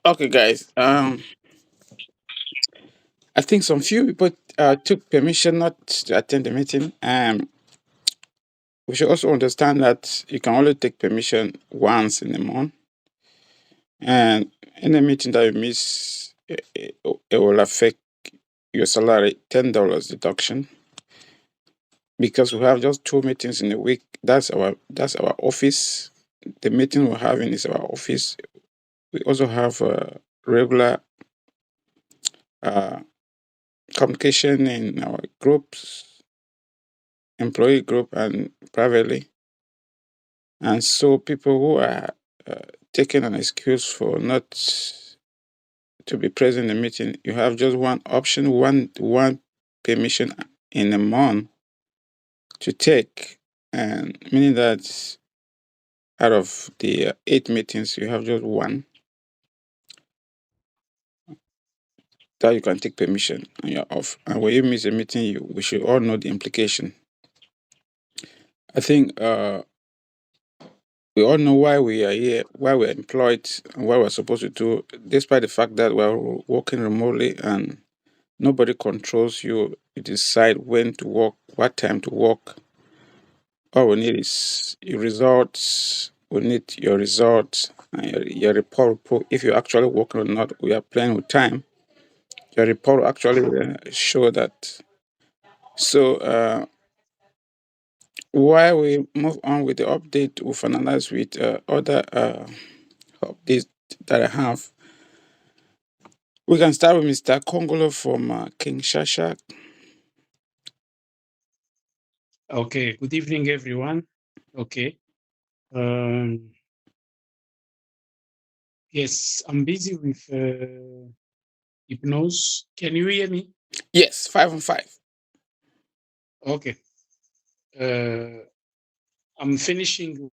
Okay, guys. I think some few people took permission not to attend the meeting. We should also understand that you can only take permission once in a month, and any meeting that you miss, it will affect your salary $10 deduction because we have just two meetings in a week. That's our office. The meeting we're having is our office. We also have regular uh, communication in our groups, employee group, and privately. And so people who are taking an excuse for not to be present in the meeting, you have just one option, one permission in a month to take, and meaning that out of the eight meetings, you have just one that you can take permission and you're off. And when you miss a meeting, we should all know the implication. I think we all know why we are here, why we're employed, and what we're supposed to do, despite the fact that we're working remotely and nobody controls you. You decide when to work, what time to work. All we need is your results. We need your results and your report. If you're actually working or not, we are playing with time. Your report will actually show that. So, while we move on with the update, we'll finalize with other updates that I have. We can start with Mr. Kongolo from King Shasha. Okay, good evening, everyone. Okay. Um, yes, I'm busy with hypnose. Can you hear me? Yes, 5 on 5. Okay. Uh, I'm finishing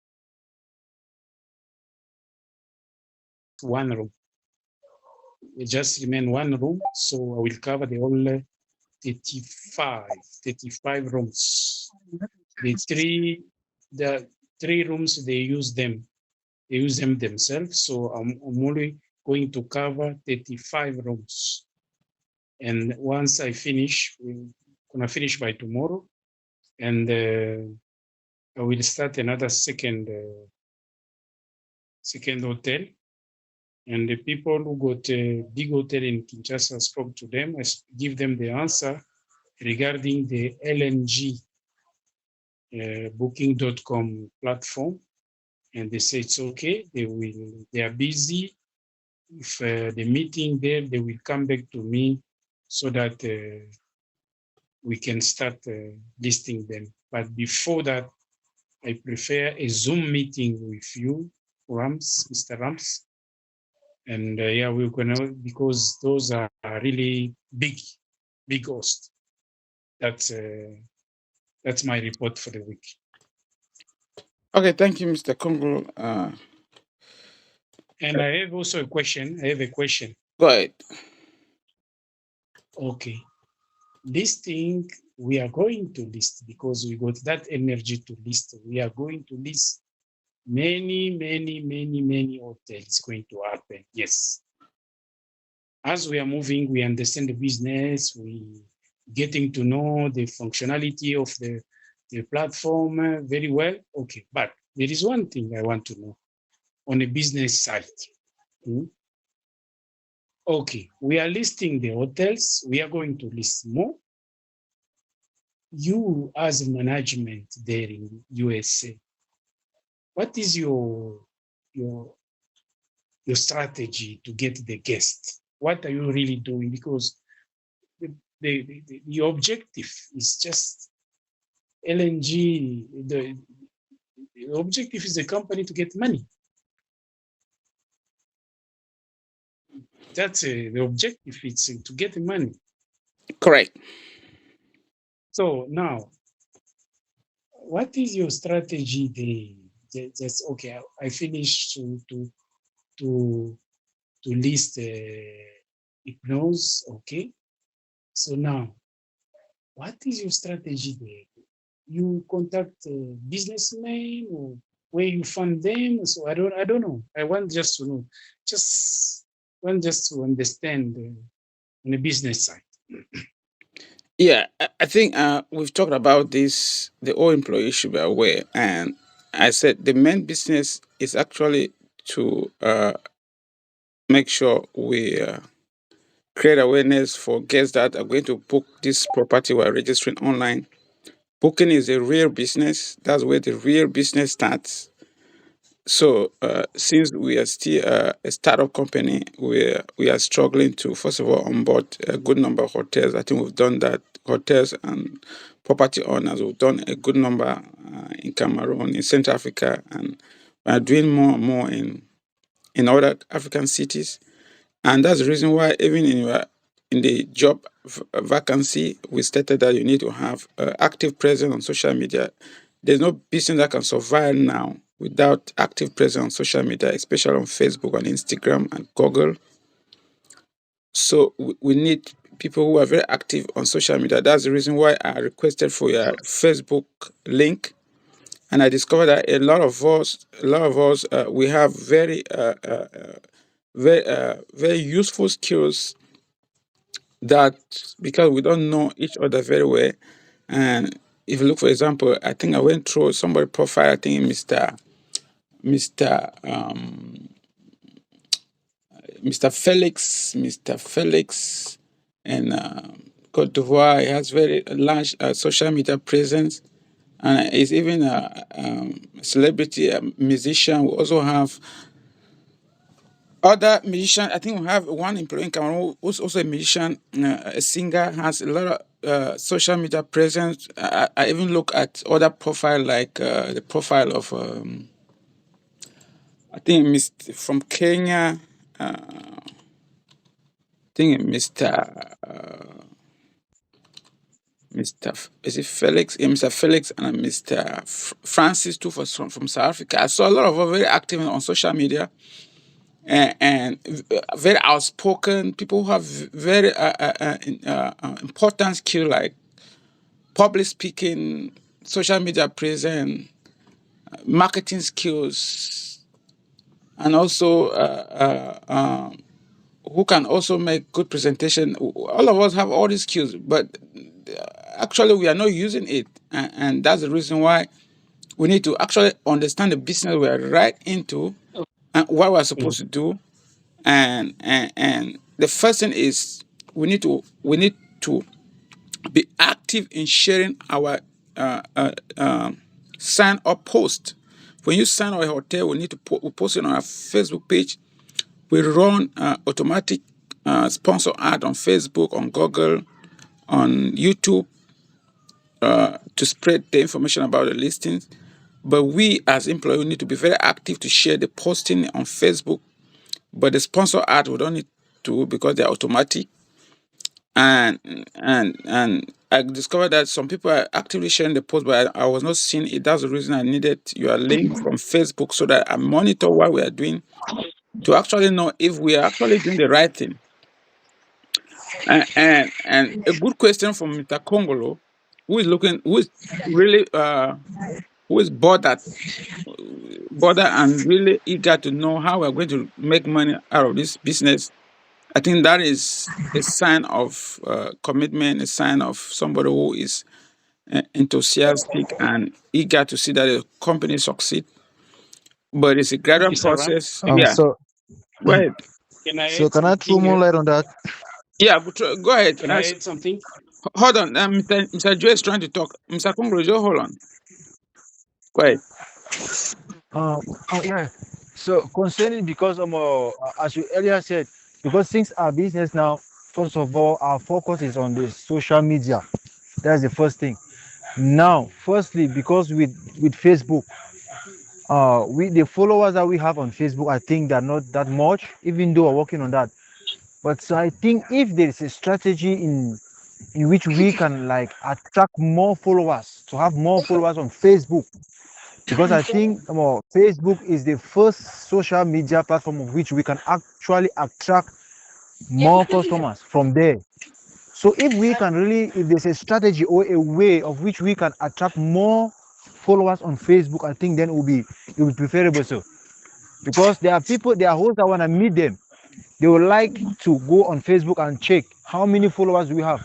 one room. It just remain one room, so I will cover the whole 35 rooms. The the three rooms they use them themselves. So I'm only going to cover 35 rooms. And once I finish, we're gonna finish by tomorrow, and I will start another second hotel. And the people who got a big hotel in Kinshasa, I spoke to them. I give them the answer regarding the LNG booking.com platform, and they say it's okay. They are busy. If the meeting there, they will come back to me so that we can start listing them. But before that, I prefer a Zoom meeting with you, Mr. Rams. And yeah, we're gonna, because those are really big hosts. That's my report for the week. Okay, thank you, Mr. Kongolo. And I have also a question. I have a question. Go ahead. Okay. Listing, we are going to list because we got that energy to list. We are going to list many hotels going to happen. Yes. As we are moving, we understand the business, we getting to know the functionality of the platform very well. Okay, but there is one thing I want to know on a business side. Hmm? Okay, we are listing the hotels. We are going to list more. You as management there in USA, what is your your strategy to get the guests? What are you really doing? Because the objective is just LNG. The objective is the company to get money. That's the objective. It's to get money. Correct. So now, what is your strategy there? Just okay. I finished to to list hypnose. Okay. So now, what is your strategy there? You contact businessmen or where you fund them? So I don't know. I want just to know. Just Well, just to understand on the business side. Yeah, I think we've talked about this. The all employees should be aware, and I said the main business is actually to make sure we create awareness for guests that are going to book this property while registering online. Booking is a real business. That's where the real business starts. So, since we are still a startup company, we are struggling to first of all onboard a good number of hotels. I think we've done that. Hotels and property owners, we've done a good number in Cameroon, in Central Africa, and we are doing more and more in other African cities. And that's the reason why even in the job vacancy, we stated that you need to have active presence on social media. There's no business that can survive now without active presence on social media, especially on Facebook and Instagram and Google. So we need people who are very active on social media. That's the reason why I requested for your Facebook link, and I discovered that a lot of us, we have very useful skills that because we don't know each other very well. And if you look, for example, I think I went through somebody profile. I think Mr. Felix, and Cote d'Ivoire. He has very large social media presence, and is even a celebrity, a musician. We also have other musician. I think we have one employee in Cameroon who's also a musician, a singer, has a lot of social media presence. I even look at other profile like the profile of I think Mr. from Kenya. I think is it Felix? Yeah, Mr. Felix and Mr. Francis too from South Africa. I saw a lot of them very active on social media, and very outspoken people who have very important skill like public speaking, social media presence, marketing skills, and also who can also make good presentation. All of us have all these skills, but actually we are not using it, and that's the reason why we need to actually understand the business we are right into and what we're supposed to do. And the first thing is we need to be active in sharing our uh, uh, um, sign up post. When you sign up a hotel, we need to we post it on our Facebook page. We run automatic sponsor ad on Facebook, on Google, on YouTube to spread the information about the listings. But we as employees need to be very active to share the posting on Facebook. But the sponsor ad we don't need to because they're automatic. And and I discovered that some people are actively sharing the post, but I was not seeing it. That's the reason I needed your link from Facebook so that I monitor what we are doing to actually know if we are actually doing the right thing. And a good question from Mr. Kongolo, who is really who is bothered and really eager to know how we're going to make money out of this business. I think that is a sign of commitment, a sign of somebody who is enthusiastic and eager to see that the company succeed. But it's a gradual Okay, Sarah, process. Yeah, So go ahead. can I so add can I throw something more here? light on that? Yeah, go ahead. Can I add something? Hold on. Mr. Joe is trying to talk. Mr. Kongolo, Joe, hold on. Go ahead. Yeah. So concerning because as you earlier said, because things are business now. First of all, our focus is on the social media. That's the first thing. Now, firstly, because with Facebook, we the followers that we have on Facebook, I think they're not that much, even though we're working on that. But so I think if there is a strategy in which we can like attract more followers to have more followers on Facebook, because I think Facebook is the first social media platform of which we can actually attract more customers from there. So if we can really, if there's a strategy or a way of which we can attract more followers on Facebook, I think then it will be preferable. So because there are people, there are hosts that want to meet them, they would like to go on Facebook and check how many followers we have.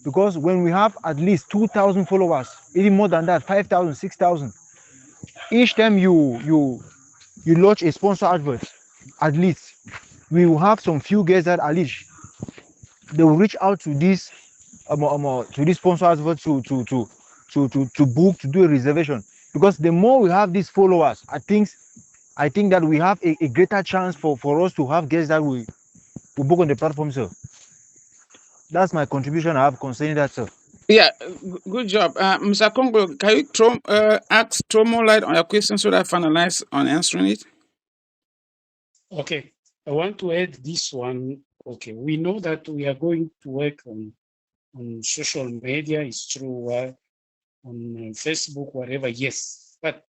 Because when we have at least 2,000 followers, even more than that, 5,000, 6,000, each time you launch a sponsor advert, at least we will have some few guests that at least they will reach out to this sponsor advert to book, to do a reservation. Because the more we have these followers, I think that we have a greater chance for us to have guests that will book on the platform, sir. That's my contribution I have concerning that, sir. Yeah, good job. Mr. Congo, can you throw more light on your question so that I finalize on answering it? Okay, I want to add this one. Okay, we know that we are going to work on social media. It's true, on Facebook, whatever. Yes, but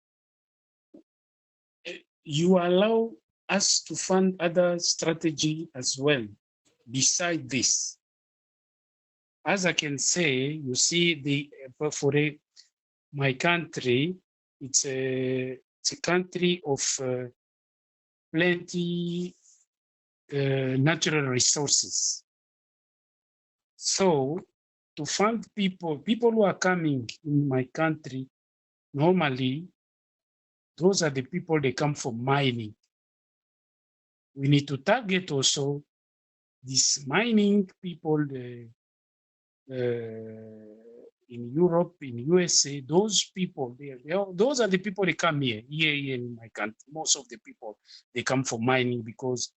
you allow us to fund other strategy as well beside this. As I can say, you see, my country, it's a country of plenty natural resources. So to fund people who are coming in my country, normally those are the people they come from mining. We need to target also these mining people in Europe, in USA. Those people, those are the people they come here in my country. Most of the people they come from mining because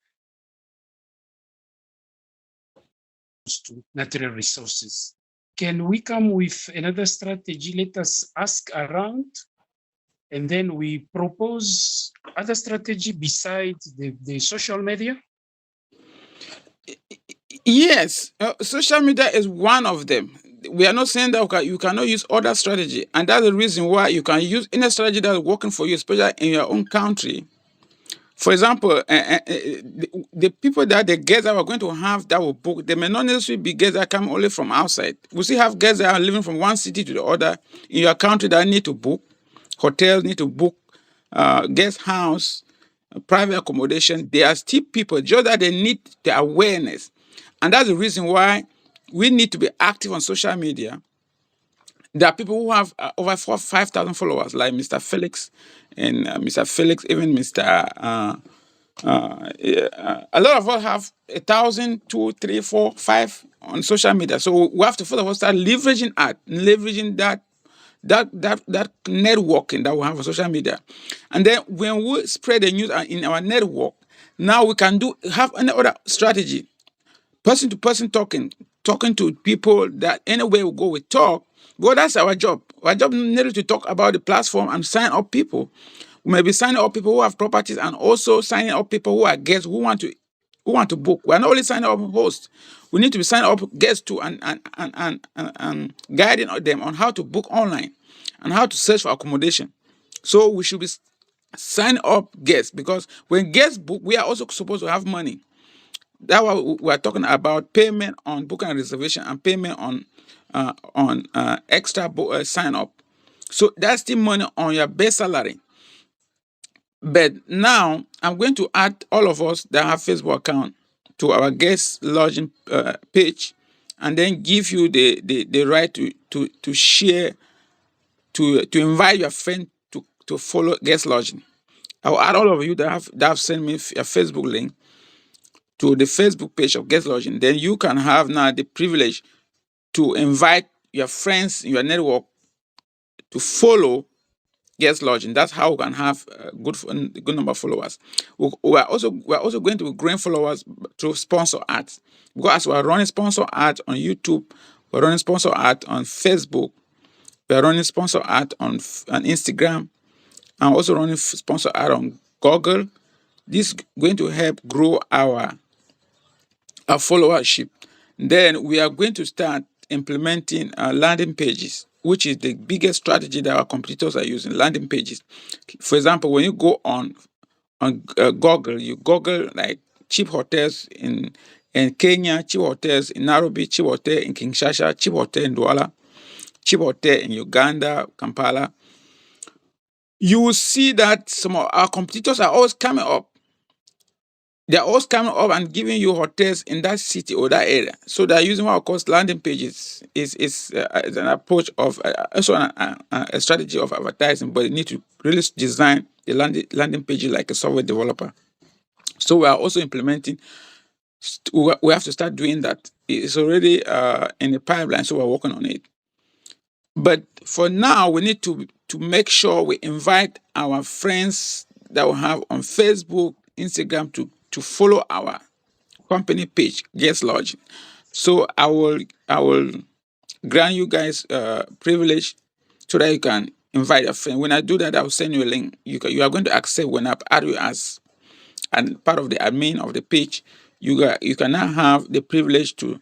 to natural resources. Can we come with another strategy? Let us ask around, and then we propose other strategy besides the social media. Yes, social media is one of them. We are not saying that you cannot use other strategy, and that's the reason why you can use any strategy that is working for you, especially in your own country. For example, the people that the guests that we're going to have that will book, they may not necessarily be guests that come only from outside. We still have guests that are living from one city to the other in your country that need to book. Hotels need to book, guest house, private accommodation. They are still people, just that they need the awareness. And that's the reason why we need to be active on social media. There are people who have over 5,000 followers, like Mr. Felix and Mr. Felix, even Mr. A lot of us have 1,000, 2, 3, 4, 5 on social media. So we have to first of all start leveraging that networking that we have on social media. And then when we spread the news in our network, now we can have any other strategy. Person to person talking to people that anywhere we go we talk. Well, that's our job. Our job needed to talk about the platform and sign up people. We may be signing up people who have properties and also signing up people who are guests who want to book. We are not only signing up hosts. We need to be signing up guests too and guiding them on how to book online and how to search for accommodation. So we should be signing up guests, because when guests book, we are also supposed to have money. That's why we are talking about payment on booking and reservation and payment on extra sign up. So that's the money on your base salary. But now I'm going to add all of us that have Facebook account to our guest lodging page, and then give you the right to share, to invite your friend to follow guest lodging. I'll add all of you that have sent me a Facebook link to the Facebook page of guest lodging. Then you can have now the privilege to invite your friends in your network to follow guest lodging. That's how we can have a good number of followers. We are also going to be growing followers through sponsor ads, because as we are running sponsor ads on YouTube, we're running sponsor ads on Facebook, we're running sponsor ads on Instagram, and also running sponsor ad on Google. This is going to help grow our followership. Then we are going to start implementing landing pages, which is the biggest strategy that our competitors are using. Landing pages. For example, when you go on Google, you Google like cheap hotels in Kenya, cheap hotels in Nairobi, cheap hotel in Kinshasa, cheap hotel in Douala, cheap hotel in Uganda, Kampala. You will see that some of our competitors are always coming up. they're always coming up and giving you hotels in that city or that area. So they're using what I call landing pages. Is an approach of also a strategy of advertising, but you need to really design the landing page like a software developer. So we are also implementing. We have to start doing that. It's already in the pipeline, so we're working on it. But for now, we need to make sure we invite our friends that we have on Facebook, Instagram to follow our company page, Guest Lodge. So I will grant you guys privilege so that you can invite a friend. When I do that, I'll send you a link. You are going to accept when I add you as and part of the admin of the page. You can now have the privilege to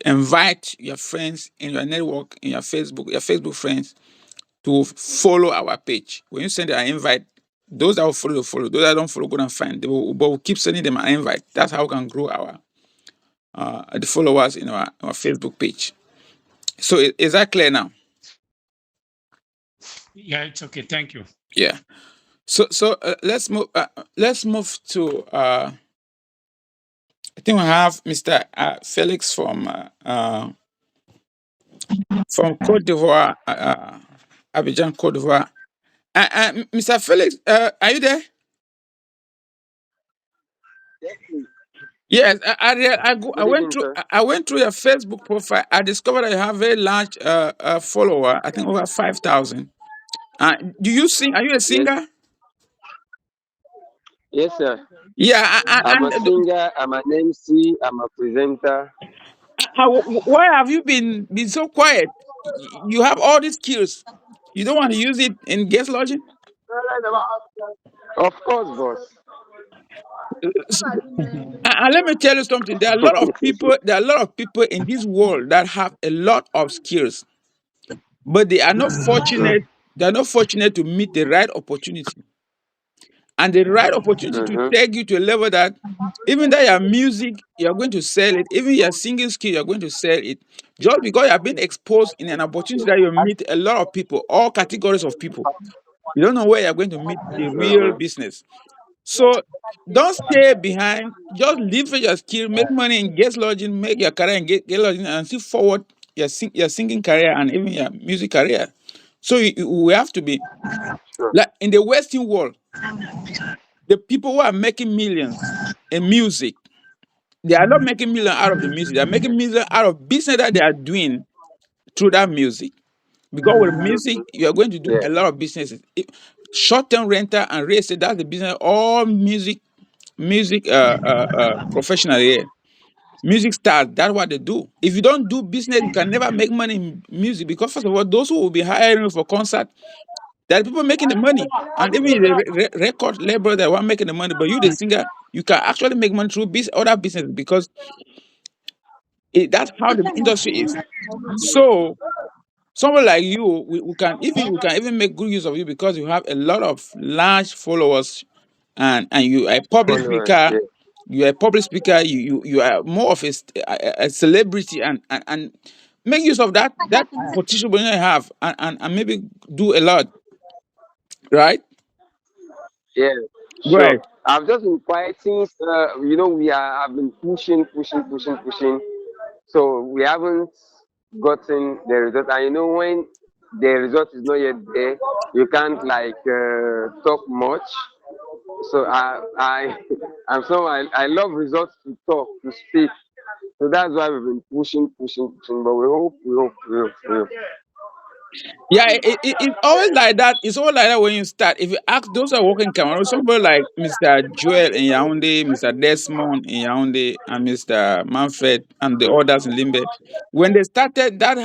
invite your friends in your network, in your Facebook friends to follow our page. When you send an invite, those that will follow. Those that don't follow, go and find. But we'll keep sending them an invite. That's how we can grow our the followers in our Facebook page. So is that clear now? Yeah, it's okay. Thank you. Yeah. So let's move. Let's move to. I think we have Mr. Felix from Cote d'Ivoire, Abidjan, Cote d'Ivoire. Mr. Felix, are you there? Yes, I Good went evening, through. sir. I went through your Facebook profile. I discovered that you have a very large follower. I think over 5,000. Do you sing? Are you a Yes, singer? yes, sir. Yeah, I'm a singer. I'm an MC. I'm a presenter. why have you been so quiet? You have all these skills. You don't want to use it in guest lodging? Of course, boss. And let me tell you something. There are a lot of people. There are a lot of people in this world that have a lot of skills, but they are not fortunate. They are not fortunate to meet the right opportunity, and the right opportunity to Mm-hmm. take you to a level that even that your music, you are going to sell it. Even your singing skill, you are going to sell it. Just because you have been exposed in an opportunity that you meet a lot of people, all categories of people. You don't know where you're going to meet the real Mm-hmm. business. So don't stay behind. Just leverage your skill, make money in guest lodging, make your career in guest lodging, and see forward your singing career and even your music career. So we have to be Sure. like in the Western world, the people who are making millions in music, they are not making millions out of the music. They are making millions out of business that they are doing through that music. Because with music, you are going to do Yeah. a lot of businesses. Short-term rental and real estate, that's the business all music professional here. Music stars, that's what they do. If you don't do business, you can never make money in music because first of all, those who will be hiring you for concert, there are people making the money. And even the record label that want making the money, but you the singer, you can actually make money through other business because that's how the industry is. So someone like you, we can even make good use of you because you have a lot of large followers, and you are a public Followers. speaker. Yeah. You are a public speaker. You are more of a celebrity, and make use of that potential you have, and maybe do a lot, right? Yeah. Go Sure. ahead. I've just been quiet since we are. I've been pushing. So we haven't gotten the result. And when the result is not yet there, you can't like talk much. So I love results to talk, to speak. So that's why we've been pushing. But we hope. Yeah, it's always like that. It's always like that when you start. If you ask those who are working in Cameroon, somebody like Mr. Joel in Yaoundé, Mr. Desmond in Yaoundé, and Mr. Manfred and the others in Limbe, when they started, that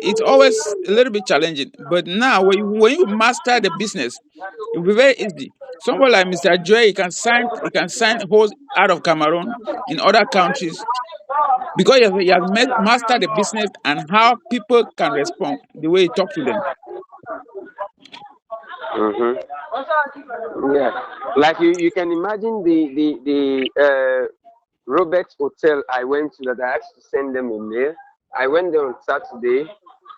it's always a little bit challenging. But now, when you master the business, it will be very easy. Somebody like Mr. Joel, he can sign hosts out of Cameroon in other countries because he has mastered the business and how people can respond the way he talk to them. Mm-hmm. Yeah, like you can imagine the Roberts Hotel I went to that I asked to send them a mail. I went there on Saturday.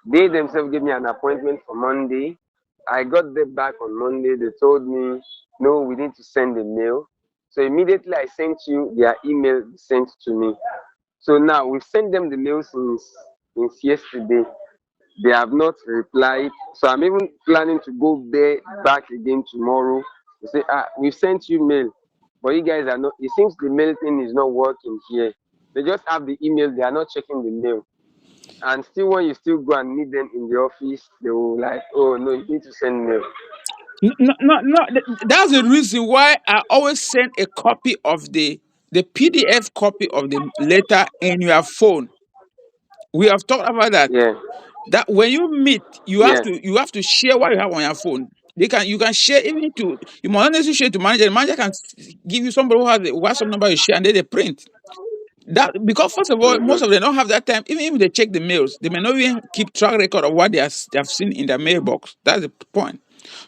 They themselves gave me an appointment for Monday. I got there back on Monday. They told me, no, we need to send a mail. So immediately I sent you their email sent to me. So now we've sent them the mail since yesterday. They have not replied. So I'm even planning to go there back again tomorrow to say, we've sent you mail, but you guys are not. It seems the mail thing is not working here. They just have the email, they are not checking the mail. And still, when you still go and meet them in the office, they will like, oh no, you need to send mail. No, no, no. That's the reason why I always send a copy of the PDF copy of the letter in your phone. We have talked about that. Yeah, That when you meet, yeah. you have to share what you have on your phone. You can share even to you must not necessarily share to manager. The manager can give you somebody who has the WhatsApp number you share and then they print. That because first of all, most Mm-hmm. of them don't have that time. Even if they check the mails, they may not even keep track record of what they have seen in their mailbox. That's the point.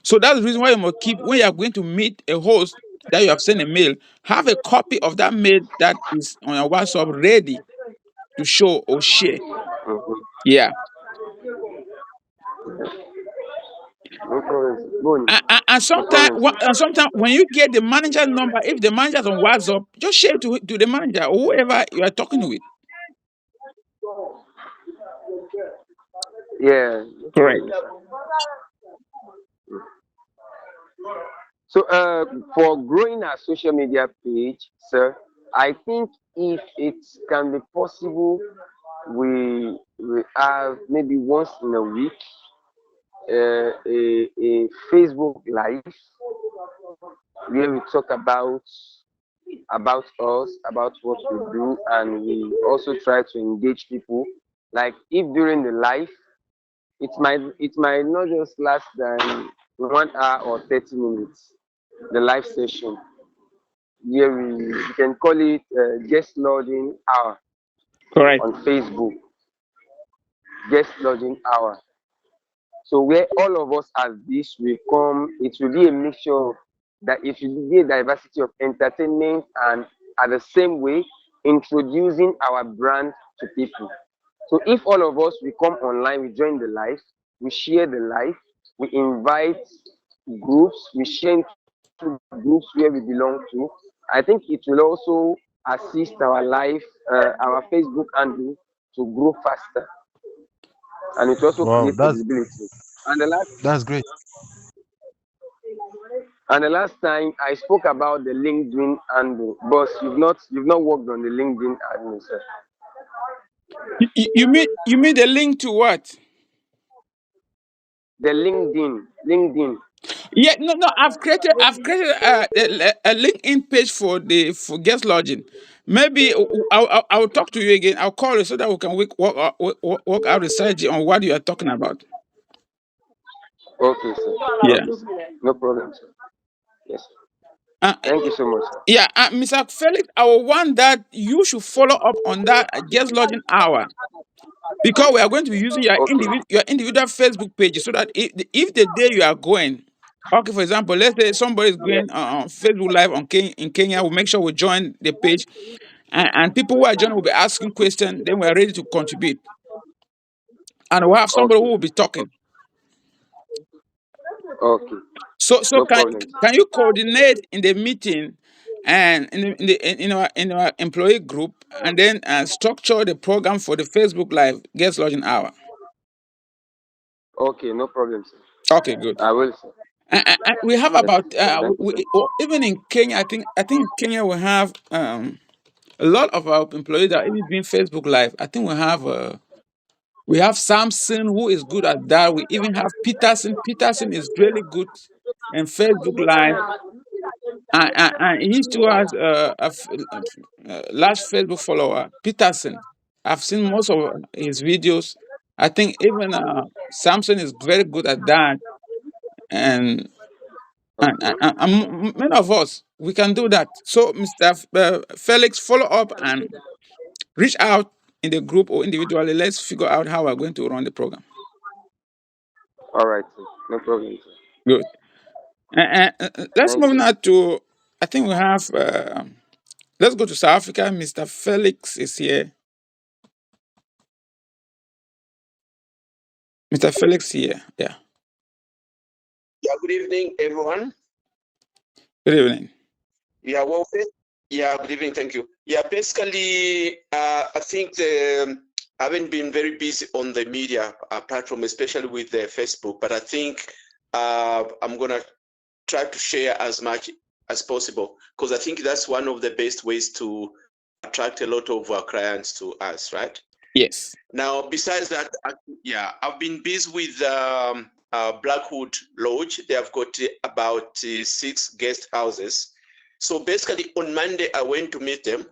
So that's the reason why you must keep when you are going to meet a host that you have sent a mail, have a copy of that mail that is on your WhatsApp ready to show or share. Mm-hmm. Yeah. No problem. Go on. And No problem. sometimes when you get the manager number, if the manager's on WhatsApp, just share it to the manager or whoever you are talking with. Yeah, no Correct. problem. So, for growing our social media page, sir, I think if it can be possible, we have maybe once in a week a Facebook Live where we talk about us, about what we do, and we also try to engage people. Like if during the live, it might not just last than 1 hour or 30 minutes. The live session, yeah, we can call it guest lodging hour Correct. on Facebook. Guest lodging hour. So where all of us as this will come, it will be a mixture of that. It will be a diversity of entertainment and at the same way introducing our brand to people. So if all of us we come online, we join the live, we share the live, we invite groups, we share into groups where we belong to. I think it will also assist our life, our Facebook handle to grow faster, and it also Wow, create visibility. And the last that's great. and the last time I spoke about the LinkedIn handle, boss, you've not worked on the LinkedIn admin, sir. You mean the link to what? The LinkedIn. Yeah, no, no. I've created a LinkedIn page for guest lodging. Maybe I'll talk to you again. I'll call you so that we can work out the strategy on what you are talking about. Okay, sir. Yeah. Okay, sir. No problem, sir. Yes. Uh, Thank you so much, sir. yeah, Mr. Felix, I will want that you should follow up on that guest lodging hour because we are going to be using Okay. your individual Facebook page so that if the day you are going, okay, for example, let's say somebody is Yeah. going on Facebook Live in Kenya, we'll make sure we join the page, and people who are joining will be asking questions. Then we are ready to contribute, and we'll have somebody who Okay. will be talking. Okay. So No problem. can you coordinate in the meeting and in our employee group and then structure the program for the Facebook Live guest lodging hour? Okay, no problem, sir. Okay, good. I will, sir. We have Yes. about Thank you, sir. even in Kenya. I think in Kenya we have a lot of our employees that are even doing Facebook Live. I think we have Samson who is good at that. We even have Peterson. Peterson is really good in Facebook Live. And he still has a large Facebook follower, Peterson. I've seen most of his videos. I think even Samson is very good at that, and Okay. many of us we can do that. So, Mr. Felix, follow up and reach out in the group or individually. Let's figure out how we're going to run the program. All right, sir. No problem, sir. Good. Let's Thank move you. now to. I think we have. Let's go to South Africa. Mr. Felix is here. Mr. Felix here. Yeah. Yeah, good evening, everyone. Good evening. Yeah, well, yeah, good evening. Thank you. Yeah, basically, I think I haven't been very busy on the media platform, especially with Facebook, but I think I'm going to try to share as much as possible because I think that's one of the best ways to attract a lot of our clients to us, right? Yes. Now, besides that, yeah, I've been busy with Blackwood Lodge. They have got about 6 guest houses. So basically, on Monday, I went to meet them,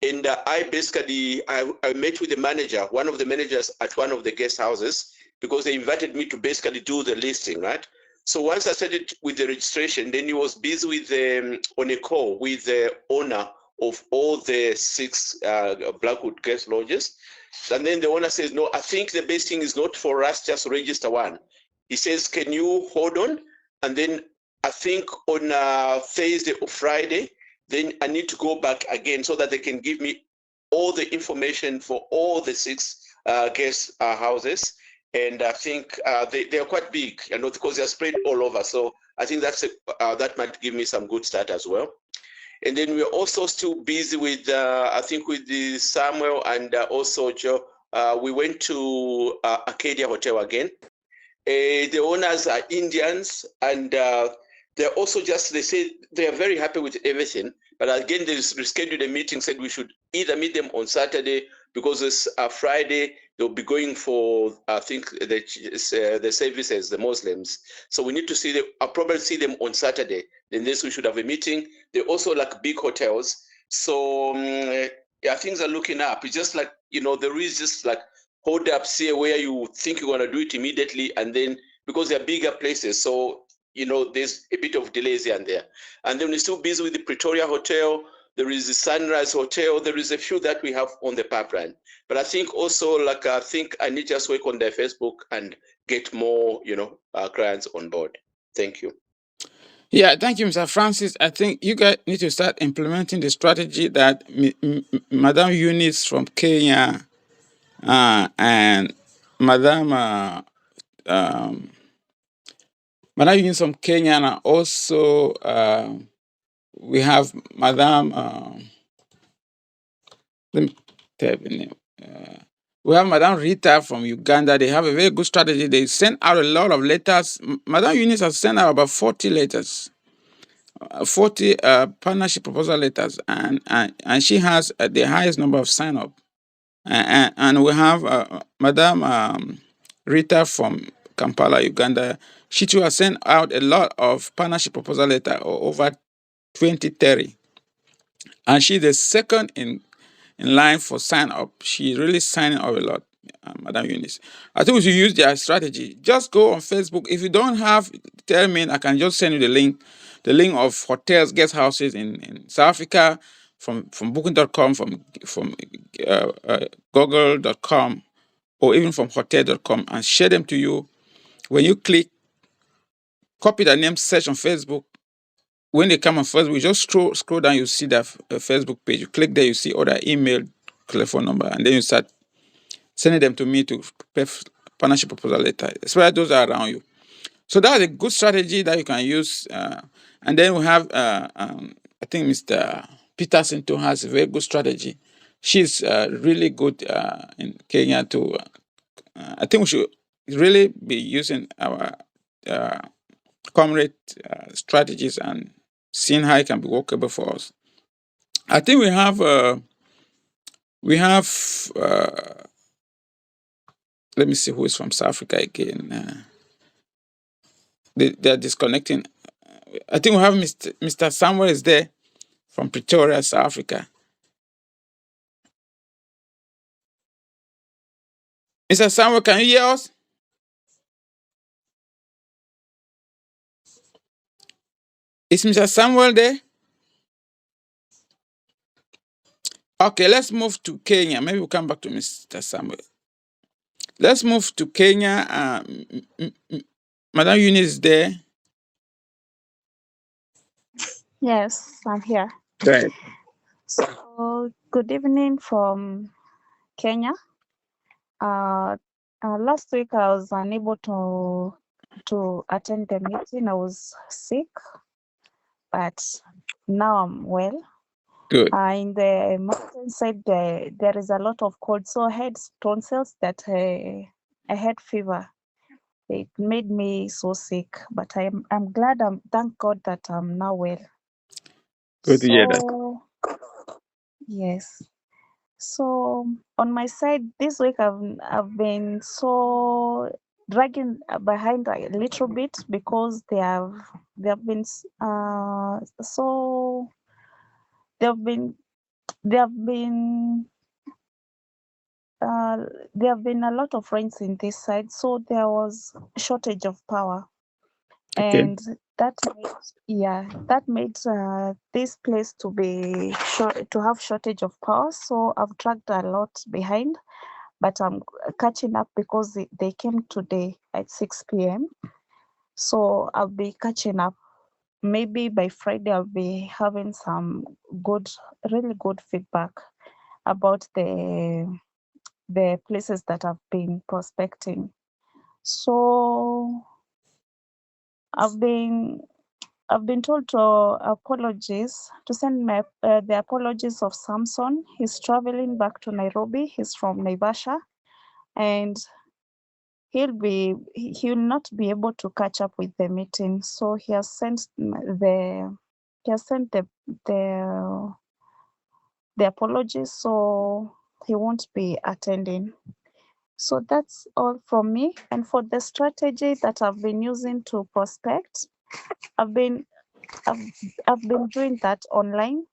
and I met with the manager, one of the managers at one of the guest houses, because they invited me to basically do the listing, right? So once I started with the registration, then he was busy with on a call with the owner of all the 6 Blackwood guest lodges. And then the owner says, no, I think the best thing is not for us just register one. He says, can you hold on? And then I think on Thursday or Friday, then I need to go back again so that they can give me all the information for all the 6 guest houses. And I think they are quite big, because they're spread all over. So I think that might give me some good start as well. And then we're also still busy with, I think with the Samuel and also Joe, we went to Arcadia Hotel again. The owners are Indians, and they're also they say they are very happy with everything. But again, they rescheduled a meeting, said we should either meet them on Saturday because it's Friday, they'll be going for, I think, the services, the Muslims. So we need to see them, I'll probably see them on Saturday. Then we should have a meeting. They're also like big hotels. So yeah, things are looking up. It's just like, there is just like hold ups here where you think you're going to do it immediately, and then because they're bigger places, so there's a bit of delays here and there. And then we're still busy with the Pretoria Hotel. There is the Sunrise Hotel. There is a few that we have on the pipeline. But I think also, I think I need to just work on their Facebook and get more, clients on board. Thank you. Yeah, thank you, Mr. Francis. I think you guys need to start implementing the strategy that Madam Eunice from Kenya and Madam Madam Eunice from Kenya, and also we have Madam. Let me tell you the name. We have Madam Rita from Uganda. They have a very good strategy. They send out a lot of letters. Madam Eunice has sent out about 40 letters. 40 partnership proposal letters, and she has the highest number of sign up. And we have Madam Rita from Kampala, Uganda. She too has sent out a lot of partnership proposal letter, over 20, 30. And she's the second in line for sign up. She's really signing up a lot, Madam Eunice. I think we should use their strategy. Just go on Facebook. If you don't have, tell me, I can just send you the link of hotels, guest houses in South Africa, from booking.com, from google.com, or even from hotel.com, and share them to you. When you click, copy the name, search on Facebook. When they come on Facebook, you just scroll down, you see that Facebook page. You click there, you see other email, telephone number, and then you start sending them to me to prepare partnership proposal letter, especially those that are around you. So that's a good strategy that you can use. And then we have, I think Mr. Peterson too has a very good strategy. She's really good in Kenya too. I think we should really be using our comrade strategies and seeing how it can be workable for us. I think we have let me see who is from South Africa again. They are disconnecting. I think we have Mr. Samuel is there from Pretoria, South Africa. Mr. Samuel, can you hear us? Is Mr. Samuel there? Okay, let's move to Kenya. Maybe we'll come back to Mr. Samuel. Let's move to Kenya. Madam Eunice is there. Yes, I'm here. Right. So, good evening from Kenya. Last week I was unable to attend the meeting. I was sick, but now I'm well. Good. In the mountainside, there is a lot of cold, so I had tonsils that I had fever. It made me so sick, but I'm glad. Thank God that I'm now well. Good to hear that. So yes. So on my side this week, I've been so dragging behind a little bit because they have been so they have been they have been uh, there have been a lot of rains in this side, so there was shortage of power, Okay. and that made that made this place to be to have shortage of power. So I've dragged a lot behind, but I'm catching up because they came today at 6 p.m. So I'll be catching up. Maybe by Friday I'll be having some good, really good feedback about the places that I've been prospecting. So I've been I've been told to send my the apologies of Samson. He's traveling back to Nairobi. He's from Naivasha, and he'll not be able to catch up with the meeting. So he has sent the the apologies. So he won't be attending. So that's all from me. And for the strategy that I've been using to prospect, I've been I've, I've been doing that online,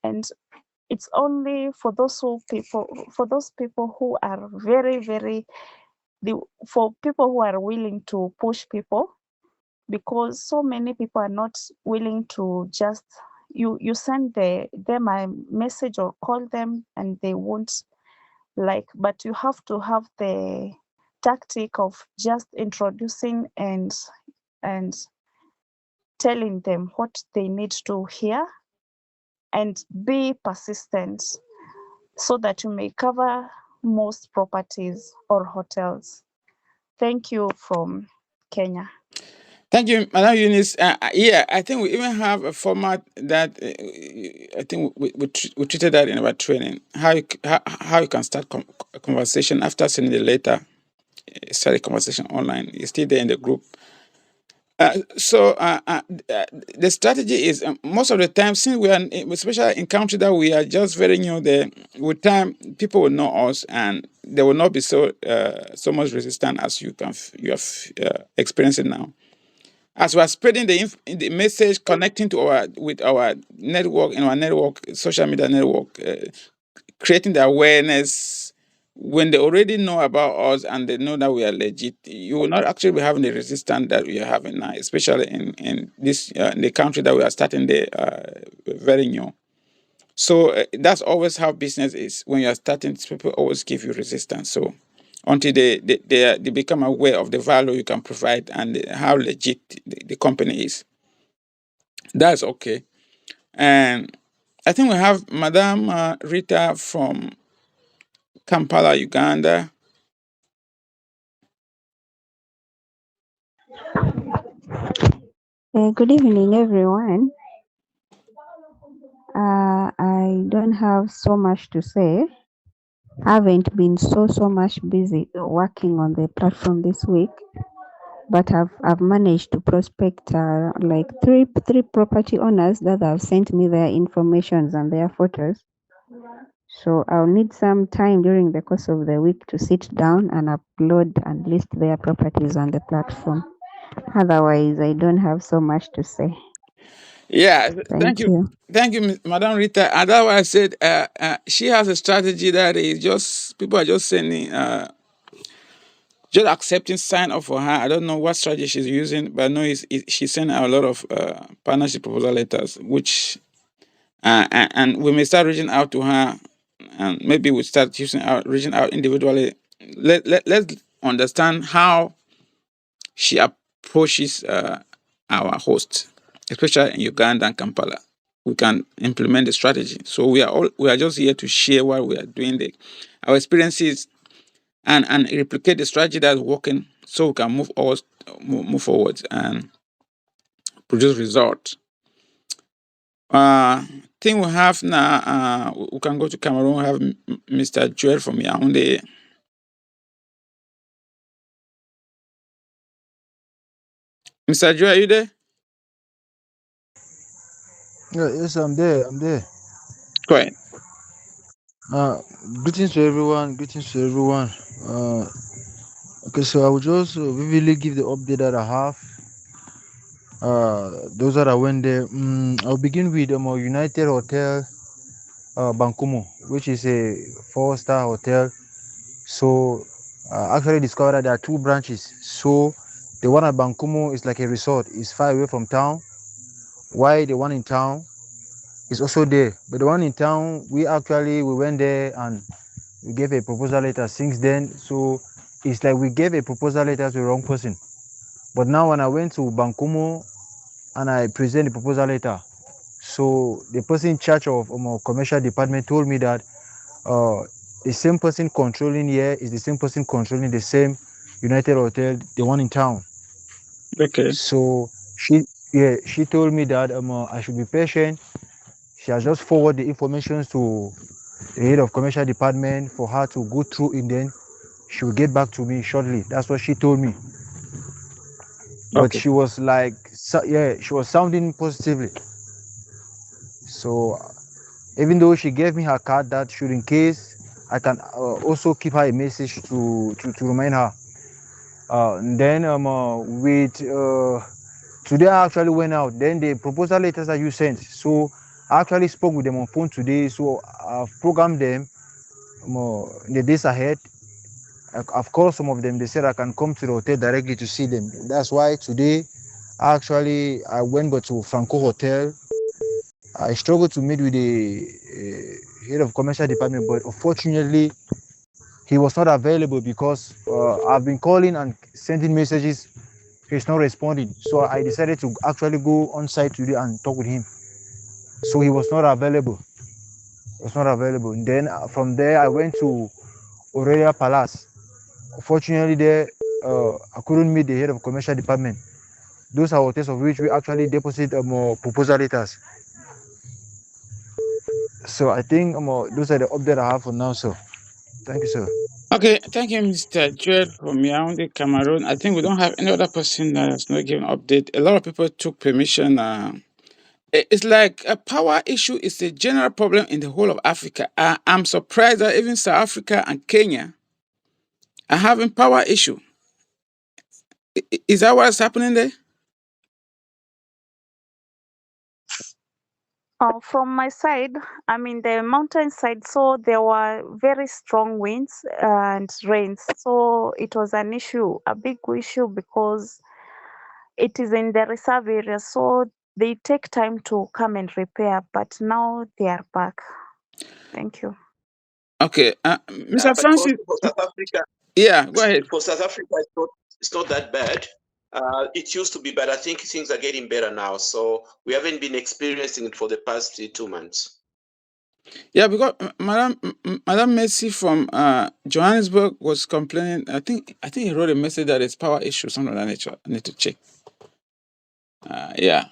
and it's only for those people who are very for people who are willing to push people, because so many people are not willing to just you send them a message or call them and they won't like, but you have to have the tactic of just introducing and telling them what they need to hear, and be persistent so that you may cover most properties or hotels. Thank you from Kenya. Thank you, Madam Eunice. Yeah, I think we even have a format that I think we treated that in our training. How you can start a conversation after sending the letter. Start a conversation online. It's still there in the group. The strategy is most of the time, since we are especially in country that we are just very new there, with time people will know us and they will not be so much resistant as you have experiencing now. As we are spreading the message, connecting to our network, in our network, social media network, creating the awareness. When they already know about us and they know that we are legit, you will not actually be having the resistance that we are having now, especially in this in the country that we are starting the very new. So that's always how business is. When you are starting, people always give you resistance. So until they become aware of the value you can provide and how legit the company is, that's okay. And I think we have Madam Rita from Kampala, Uganda. Good evening, everyone. I don't have so much to say. I haven't been so much busy working on the platform this week, but I've managed to prospect like three property owners that have sent me their informations and their photos. So I'll need some time during the course of the week to sit down and upload and list their properties on the platform. Otherwise, I don't have so much to say. Yeah, thank Thank you. you. Thank you, Madam Rita. And that's why I said she has a strategy that is just, people are just sending, just accepting sign up for her. I don't know what strategy she's using, but I know she's sending out a lot of partnership proposal letters, which, and we may start reaching out to her, and maybe we start reaching out individually. Let's understand how she approaches our host, especially in Uganda and Kampala. We can implement the strategy. So we are just here to share what we are doing, our experiences, and replicate the strategy that's working, so we can move forward and produce results. Thing we have now, we can go to Cameroon. We have Mr. Joel from Yaoundé. Mr. Joel, are you there? Yeah, yes, I'm there. I'm there. Go ahead. Uh, Greetings to everyone. Greetings to everyone. Okay, so I will just vividly give the update that I have. Those that I went there. I'll begin with United Hotel, Bankumo, which is a 4-star hotel. So I actually discovered that there are 2 branches. So the one at Bankumo is like a resort. It's far away from town. Why the one in town is also there. But the one in town, we went there and we gave a proposal letter since then. So it's like we gave a proposal letter to the wrong person. But now when I went to Bankumo and I present the proposal letter, so the person in charge of commercial department told me that the same person controlling here is the same person controlling the same United Hotel, the one in town. Okay. So she told me that I should be patient. She has just forwarded the information to the head of commercial department for her to go through, and then she will get back to me shortly. That's what she told me. But Okay. she was like, she was sounding positively. So even though she gave me her card, that should in case I can also keep her a message to remind her. And then with today I actually went out. Then the proposal letters that you sent. So I actually spoke with them on phone today. So I've programmed them in the days ahead. I've called some of them. They said I can come to the hotel directly to see them. That's why today I went but to Franco Hotel. I struggled to meet with the head of commercial department, but unfortunately he was not available because I've been calling and sending messages. He's not responding. So I decided to actually go on site today and talk with him. So he was not available. And then from there I went to Aurelia Palace. Unfortunately, there I couldn't meet the head of commercial department. Those are hotels of which we actually deposit more proposal letters. So I think those are the update I have for now, sir. Thank you, sir. Okay. Thank you, Mr. Joel from Yaoundé, Cameroon. I think we don't have any other person that has not given update. A lot of people took permission. It's like a power issue is a general problem in the whole of Africa. I'm surprised that even South Africa and Kenya are having power issue. Is that what's happening there? From my side, I'm in the mountain side, so there were very strong winds and rains. So it was an issue, a big issue, because it is in the reserve area. So they take time to come and repair, but now they are back. Thank you. Okay. Mr. But Francis, for South Africa, yeah, go ahead. for South Africa, it's not that bad. It used to be bad. I think things are getting better now. So we haven't been experiencing it for the past 2 months. Yeah, because Madam Messi from Johannesburg was complaining. I think he wrote a message that it's power issue, something of that nature. I need to check. Yeah.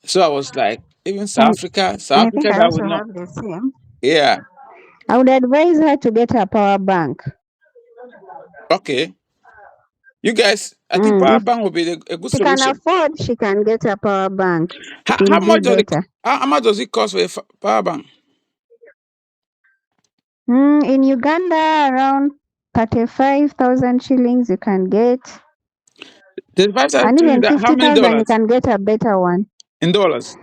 So I was like, even And South I think Africa I that would also not. have the same. Yeah. I would advise her to get a power bank. Okay. You guys, I think power If bank will be a good she can solution. afford, she can get a power bank. How, It how will be much does it? better. How much does it cost for a power bank? In Uganda, around 35,000 shillings you can get, The advice and to you even that how many 50,000 you dollars can get a better one. in dollars?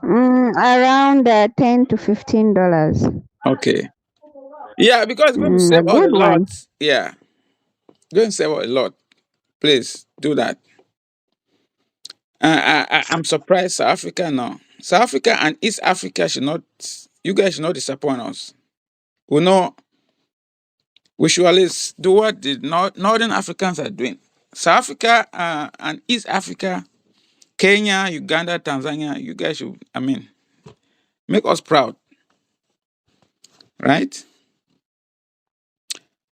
Around $10 to $15. Okay. Yeah, because it's going to A save us a good lot. one. Yeah, going to save us a lot. Please do that. I'm surprised South Africa no. South Africa and East Africa should not. You guys should not disappoint us. We know we should at least do what the Northern Africans are doing. South Africa and East Africa, Kenya, Uganda, Tanzania. You guys should. I mean, make us proud, right?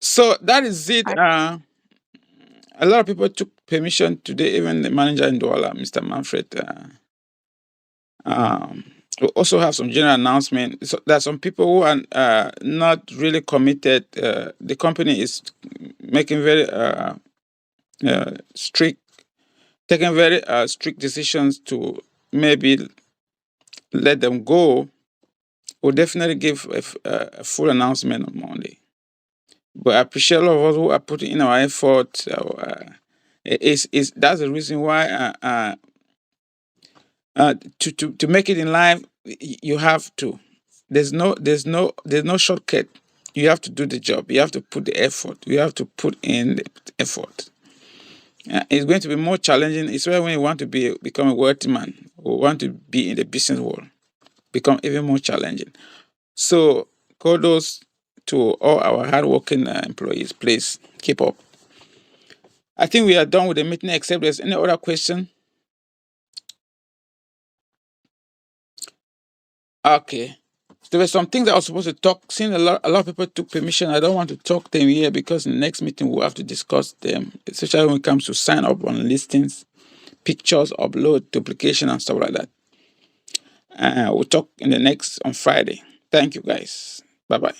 So that is it. A lot of people took permission today. Even the manager in Douala, Mr. Manfred. we also have some general announcement. So there are some people who are not really committed. The company is making very strict, taking very strict decisions to maybe let them go. We'll definitely give a full announcement on Monday. But I appreciate all of us who are putting in our effort. Is that's the reason why to make it in life, you have to. There's no shortcut. You have to do the job. You have to put the effort. You have to put in the effort. It's going to be more challenging, especially when you want to become a wealthy man or want to be in the business world. Become even more challenging. So kudos to all our hardworking employees. Please keep up. I think we are done with the meeting. Except there's any other question. Okay. There were some things I was supposed to talk. Since a lot of people took permission, I don't want to talk them here because in the next meeting we'll have to discuss them, especially when it comes to sign up on listings, pictures, upload, duplication, and stuff like that. We'll talk in the next on Friday. Thank you, guys. Bye bye.